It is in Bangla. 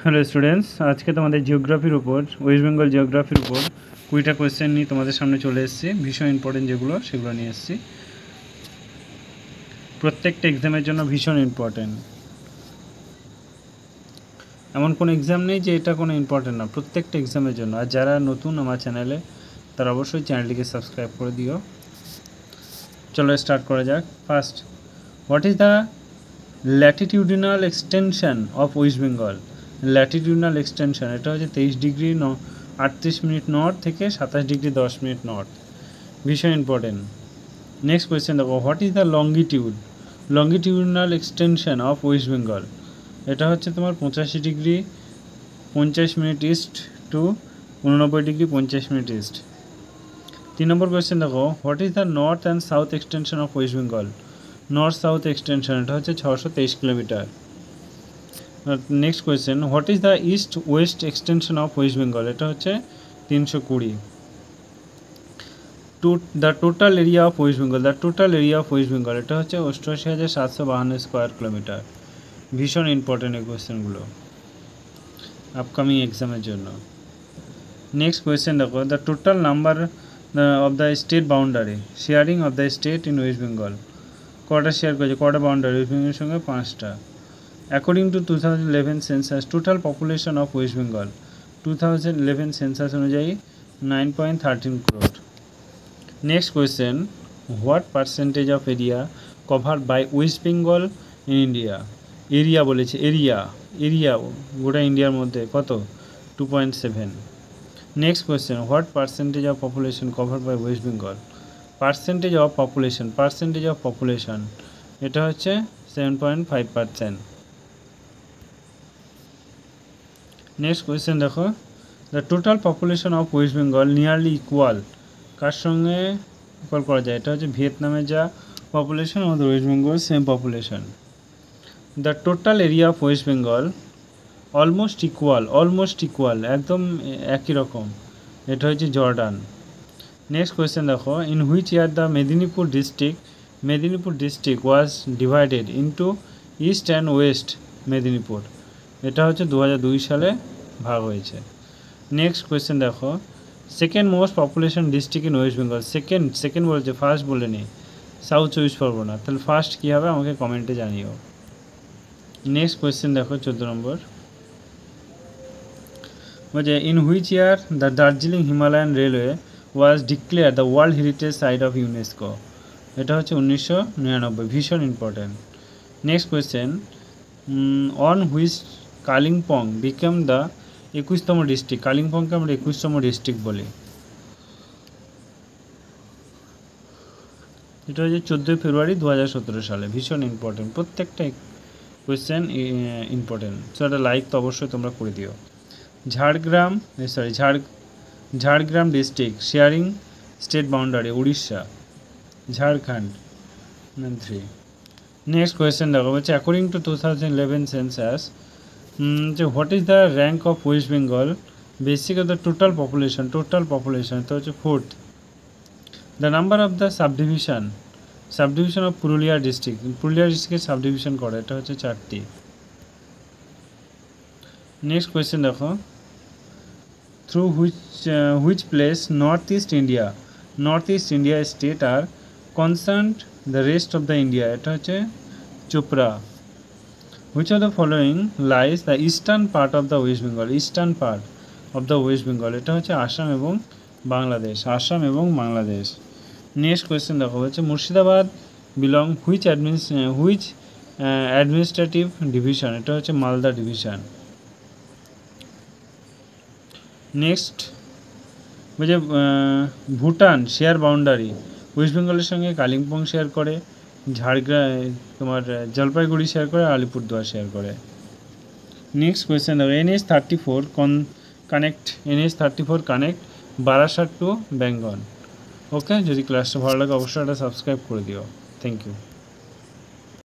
হ্যালো স্টুডেন্টস, আজকে তোমাদের জিওগ্রাফির উপর ওয়েস্ট বেঙ্গল জিওগ্রাফির উপর 20টা কোয়েশ্চেন নিয়ে তোমাদের সামনে চলে এসেছি। ভীষণ ইম্পর্টেন্ট যেগুলো সেগুলো নিয়ে এসেছি। প্রত্যেকটা এক্সামের জন্য ভীষণ ইম্পর্টেন্ট। এমন কোনো এক্সাম নেই যে এটা কোনো ইম্পর্টেন্ট না, প্রত্যেকটা এক্সামের জন্য। আর যারা নতুন আমার চ্যানেলে তারা অবশ্যই চ্যানেলটিকে সাবস্ক্রাইব করে দিও। চলো স্টার্ট করা যাক। First, what is the latitudinal extension of West Bengal? Latitudinal extension এটা হচ্ছে 23 ডিগ্রি 38 মিনিট নর্থ থেকে 27 ডিগ্রি 10 মিনিট নর্থ। ভীষণ ইম্পর্টেন্ট। নেক্সট কোয়েশ্চেন দেখো, what is the longitudinal extension of West Bengal? এটা হচ্ছে তোমার 85 degree 50 minute east to 89 degree 50 minute east. 3 নম্বর কোয়েশ্চেন দেখো, what is the north and south extension of West Bengal? North south extension এটা হচ্ছে 623 kilometre. Next question, what is the east West extension of West Bengal? এটা হচ্ছে 320। The total area of West Bengal, এটা হচ্ছে 88,752 স্কোয়ার কিলোমিটার। ভীষণ ইম্পর্টেন্ট এই কোয়েশ্চেনগুলো আপকামিং এক্সামের জন্য। নেক্সট কোয়েশ্চেন দেখো, the total number of the state boundary sharing of the state in West Bengal. কটা শেয়ার করেছে, কটা বাউন্ডারি? ওয়েস্ট বেঙ্গলের সঙ্গে 5টা। According to 2011 census, total population of West Bengal 2011 census অনুযায়ী 9.13 crore। Next question, what percentage of area cover by West Bengal in India? Area বলেছে, এরিয়া গোটা ইন্ডিয়ার মধ্যে কত? 2.7। Next question, what percentage of population cover by West Bengal? Percentage of population এটা হচ্ছে 7.5%। নেক্সট কোয়েশ্চেন দেখো, the total population of West Bengal nearly equal, কার সঙ্গে ইকুয়াল করা যায়? এটা হচ্ছে ভিয়েতনামের যা পপুলেশন, আমাদের West Bengal same population. The total area of West Bengal almost equal, একদম একই রকম, এটা হচ্ছে জর্ডান। নেক্সট কোয়েশ্চেন দেখো, in which year the Medinipur district was divided into east and West Medinipur? এটা হচ্ছে 2002 সালে ভাগ হয়েছে। নেক্সট কোয়েশ্চেন দেখো, second most population district in West Bengal. Second বলেছে, ফার্স্ট বলেনি, সাউথ 24 পরগনা। তাহলে ফার্স্ট কী হবে আমাকে কমেন্টে জানিও। নেক্সট কোয়েশ্চেন দেখো 14 নম্বর, বলছে in which year the Darjeeling Himalayan railway was declare the world heritage site of UNESCO? এটা হচ্ছে 1999। ভীষণ important. Next question, on which Kalimpong became the 21তম ডিস্ট্রিক্ট? কালিম্পংকে আমরা 21তম ডিস্ট্রিক্ট বলি। এটা হচ্ছে 14 ফেব্রুয়ারি 2017 সালে। ভীষণ ইম্পর্টেন্ট, প্রত্যেকটা কোয়েশ্চেন ইম্পর্টেন্ট। সো একটা লাইক তো অবশ্যই তোমরা করে দিও। Jhargram district sharing state boundary Orissa, Jharkhand 3। Next question দেখো, বলছে অ্যাকর্ডিং টু 2011 সেন্সাস, যে what is the rank of West Bengal basic of the total population? এটা হচ্ছে 4th। The number of the subdivision of Purulia ডিস্ট্রিক্টের সাবডিভিশন করে, এটা হচ্ছে 4টি। নেক্সট কোয়েশ্চেন দেখো, through which place North East India state R concerned the rest of the India? এটা হচ্ছে Chopra. Which of the following lies the eastern part of the West Bengal? এটা হচ্ছে আসাম এবং বাংলাদেশ। নেক্সট কোয়েশ্চেন দেখো, হচ্ছে Murshidabad belong which administrative division? এটা হচ্ছে মালদা ডিভিশন। নেক্সট বলছে ভুটান শেয়ার বাউন্ডারি ওয়েস্ট বেঙ্গলের সঙ্গে কালিম্পং শেয়ার করে, তোমার জলপাইগুড়ি শেয়ার করে, আলিপুরদুয়ার শেয়ার করে। নেক্সট কোয়েশ্চেন দেখো, NH-34 connect Barasat to Bengal. Okay, যদি ক্লাসটা ভালো লাগে অবশ্যই একটা সাবস্ক্রাইব করে দিও। Thank you.